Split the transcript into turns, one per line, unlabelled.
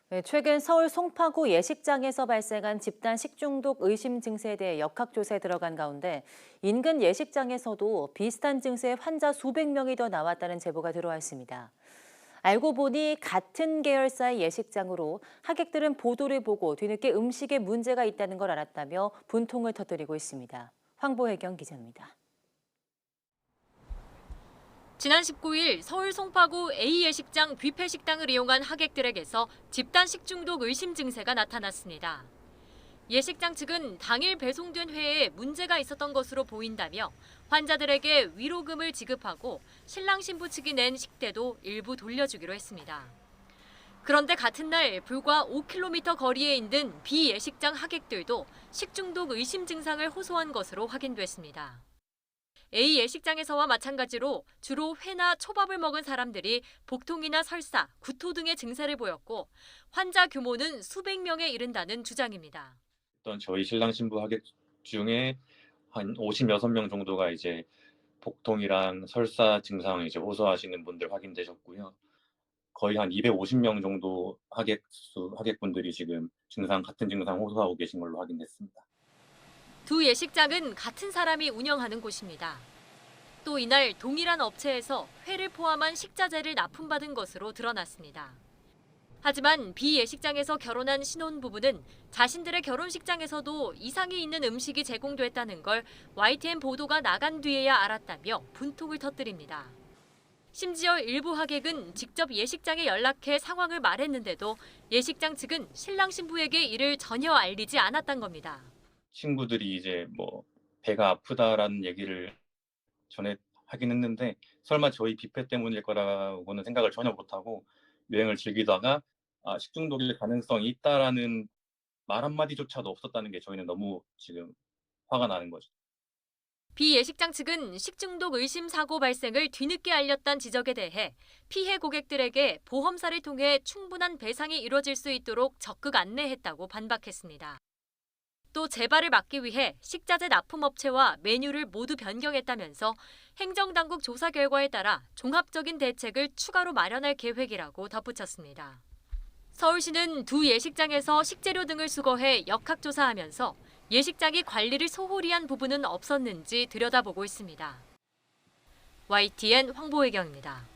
네, 최근 서울 송파구 예식장에서 발생한 집단 식중독 의심 증세에 대해 역학조사에 들어간 가운데 인근 예식장에서도 비슷한 증세의 환자 수백 명이 더 나왔다는 제보가 들어와 있습니다. 알고 보니 같은 계열사의 예식장으로 하객들은 보도를 보고 뒤늦게 음식에 문제가 있다는 걸 알았다며 분통을 터뜨리고 있습니다. 황보혜경 기자입니다.
지난 19일 서울 송파구 A 예식장 뷔페 식당을 이용한 하객들에게서 집단 식중독 의심 증세가 나타났습니다. 예식장 측은 당일 배송된 회에 문제가 있었던 것으로 보인다며 환자들에게 위로금을 지급하고 신랑 신부 측이 낸 식대도 일부 돌려주기로 했습니다. 그런데 같은 날 불과 5km 거리에 있는 B 예식장 하객들도 식중독 의심 증상을 호소한 것으로 확인됐습니다. A 예식장에서와 마찬가지로 주로 회나 초밥을 먹은 사람들이 복통이나 설사, 구토 등의 증세를 보였고 환자 규모는 수백 명에 이른다는 주장입니다.
저희 신랑 신부 하객 중에 한 56명 정도가 이제 복통이랑 설사 증상을 이제 호소하시는 분들 확인되셨고요. 거의 한 250명 정도 하객분들이 지금 같은 증상 호소하고 계신 걸로 확인됐습니다.
두 예식장은 같은 사람이 운영하는 곳입니다. 또 이날 동일한 업체에서 회를 포함한 식자재를 납품받은 것으로 드러났습니다. 하지만 B 예식장에서 결혼한 신혼부부는 자신들의 결혼식장에서도 이상이 있는 음식이 제공됐다는 걸 YTN 보도가 나간 뒤에야 알았다며 분통을 터뜨립니다. 심지어 일부 하객은 직접 예식장에 연락해 상황을 말했는데도 예식장 측은 신랑 신부에게 이를 전혀 알리지 않았던 겁니다.
친구들이 이제 배가 아프다라는 얘기를 전에 하긴 했는데 설마 저희 뷔페 때문일 거라고는 생각을 전혀 못하고 여행을 즐기다가 식중독일 가능성이 있다라는 말 한마디조차도 없었다는 게 저희는 너무 지금 화가 나는 거죠.
B 예식장 측은 식중독 의심 사고 발생을 뒤늦게 알렸다는 지적에 대해 피해 고객들에게 보험사를 통해 충분한 배상이 이루어질 수 있도록 적극 안내했다고 반박했습니다. 또 재발을 막기 위해 식자재 납품업체와 메뉴를 모두 변경했다면서 행정당국 조사 결과에 따라 종합적인 대책을 추가로 마련할 계획이라고 덧붙였습니다. 서울시는 두 예식장에서 식재료 등을 수거해 역학조사하면서 예식장이 관리를 소홀히 한 부분은 없었는지 들여다보고 있습니다. YTN 황보혜경입니다.